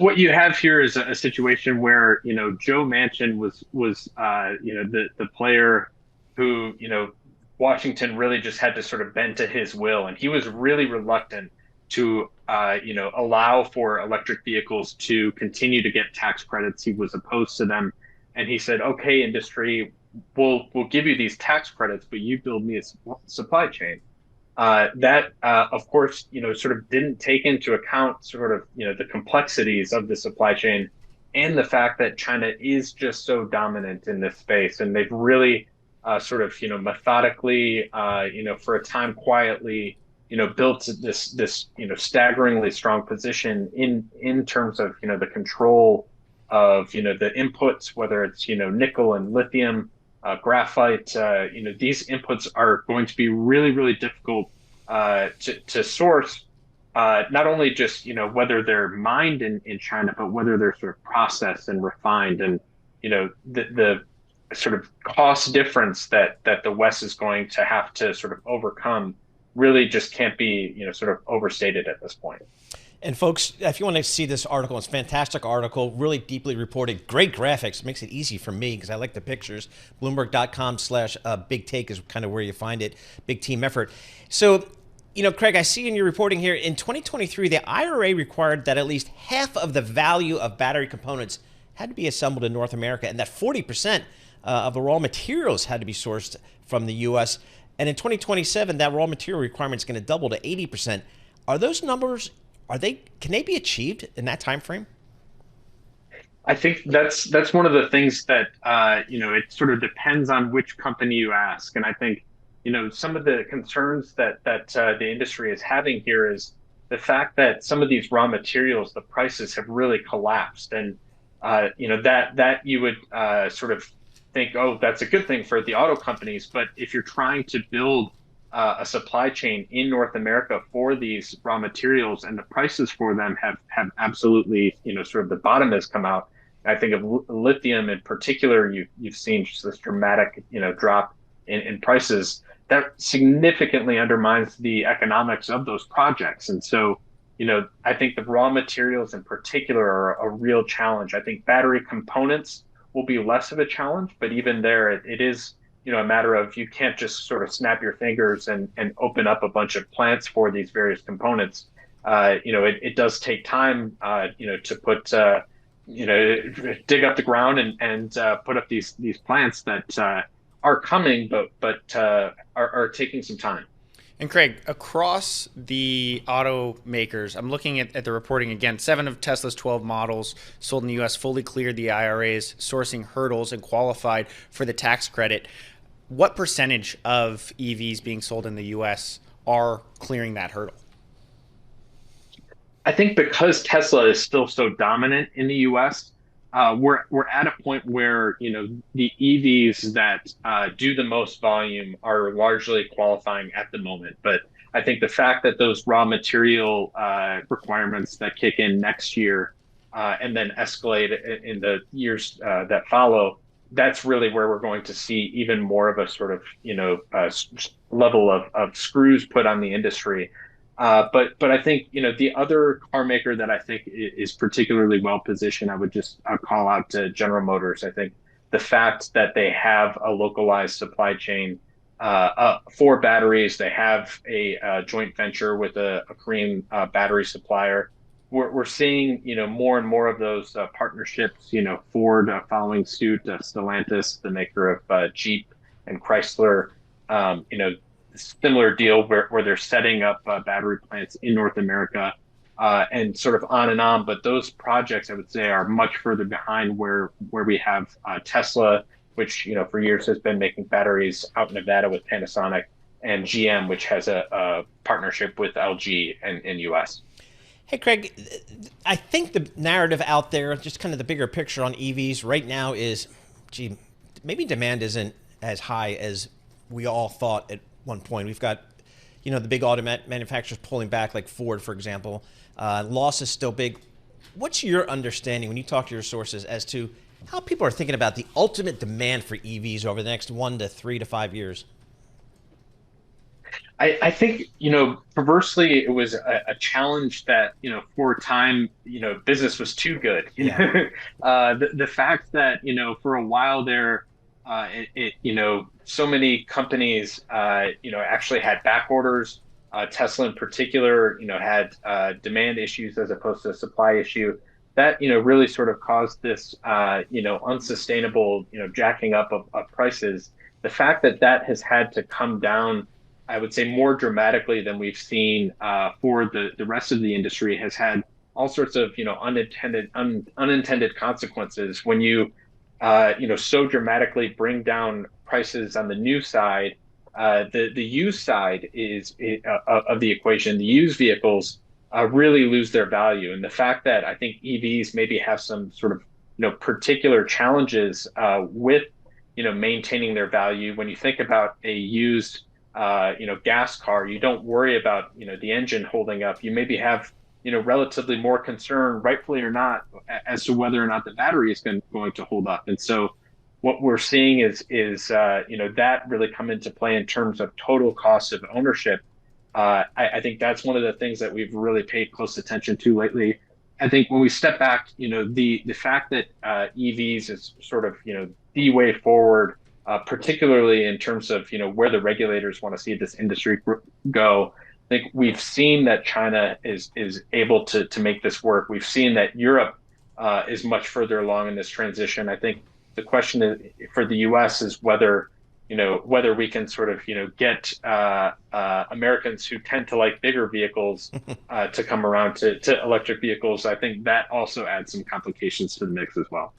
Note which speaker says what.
Speaker 1: what you have here is a situation where Joe Manchin was the player who Washington really just had to sort of bend to his will, and he was really reluctant to allow for electric vehicles to continue to get tax credits. He was opposed to them, and he said, "Okay, industry, we'll give you these tax credits, but you build me a supply chain." That, of course, sort of didn't take into account sort of, the complexities of the supply chain and the fact that China is just so dominant in this space. And they've really sort of, methodically, for a time quietly, built this staggeringly strong position in terms of, the control of, the inputs, whether it's, nickel and lithium, graphite. These inputs are going to be really, really difficult to source. Not only just whether they're mined in China, but whether they're sort of processed and refined, and the sort of cost difference that the West is going to have to sort of overcome really just can't be sort of overstated at this point.
Speaker 2: And folks, if you want to see this article, it's a fantastic article, really deeply reported, great graphics, makes it easy for me because I like the pictures. Bloomberg.com/big take is kind of where you find it. Big team effort. So, Craig, I see in your reporting here, in 2023, the IRA required that at least half of the value of battery components had to be assembled in North America, and that 40% of the raw materials had to be sourced from the U.S. And in 2027, that raw material requirement is going to double to 80%. Are those numbers, can they be achieved in that time frame?
Speaker 1: I think that's one of the things that it sort of depends on which company you ask, and I think some of the concerns that the industry is having here is the fact that some of these raw materials, the prices have really collapsed, and that you would sort of think, oh, that's a good thing for the auto companies, but if you're trying to build a supply chain in North America for these raw materials, and the prices for them have absolutely, sort of the bottom has come out. I think of lithium in particular, you've seen just this dramatic, drop in prices that significantly undermines the economics of those projects. And so, I think the raw materials in particular are a real challenge. I think battery components will be less of a challenge, but even there, it is a matter of, you can't just sort of snap your fingers and open up a bunch of plants for these various components. It does take time, to put, dig up the ground and put up these plants that are coming, but are taking some time.
Speaker 3: And Craig, across the automakers, I'm looking at the reporting again. 7 of Tesla's 12 models sold in the U.S. fully cleared the IRA's sourcing hurdles and qualified for the tax credit. What percentage of EVs being sold in the U.S. are clearing that hurdle?
Speaker 1: I think because Tesla is still so dominant in the U.S., we're at a point where the EVs that do the most volume are largely qualifying at the moment. But I think the fact that those raw material requirements that kick in next year and then escalate in the years that follow, that's really where we're going to see even more of a sort of level of screws put on the industry. But I think the other car maker that I think is particularly well positioned, I'll call out to General Motors. I think the fact that they have a localized supply chain for batteries, they have a joint venture with a Korean battery supplier. We're seeing more and more of those partnerships. Ford following suit, Stellantis, the maker of Jeep, and Chrysler. Similar deal where they're setting up battery plants in North America and sort of on and on. But those projects, I would say, are much further behind where we have Tesla, which for years has been making batteries out in Nevada with Panasonic, and GM, which has a partnership with LG in U.S.
Speaker 2: Hey, Craig, I think the narrative out there, just kind of the bigger picture on EVs right now is, maybe demand isn't as high as we all thought at one point. We've got, the big auto manufacturers pulling back, like Ford, for example. Loss is still big. What's your understanding when you talk to your sources as to how people are thinking about the ultimate demand for EVs over the next 1 to 3 to 5 years?
Speaker 1: I think, perversely, it was a challenge that, for a time, business was too good.
Speaker 2: Yeah.
Speaker 1: The fact that, for a while there, so many companies, actually had back orders. Tesla in particular, had demand issues as opposed to a supply issue. That, really sort of caused this, unsustainable, jacking up of prices. The fact that that has had to come down, I would say, more dramatically than we've seen for the rest of the industry has had all sorts of unintended consequences when you so dramatically bring down prices on the new side. The used side of the equation. The used vehicles really lose their value, and the fact that I think EVs maybe have some sort of particular challenges with maintaining their value. When you think about a used gas car, you don't worry about, the engine holding up. You maybe have, relatively more concern, rightfully or not, as to whether or not the battery is going to hold up. And so what we're seeing is that really come into play in terms of total cost of ownership. I think that's one of the things that we've really paid close attention to lately. I think when we step back, the fact that EVs is sort of, the way forward, particularly in terms of where the regulators want to see this industry go. I think we've seen that China is able to make this work. We've seen that Europe is much further along in this transition. I think the question for the U.S. is whether we can sort of get Americans who tend to like bigger vehicles to come around to electric vehicles. I think that also adds some complications to the mix as well.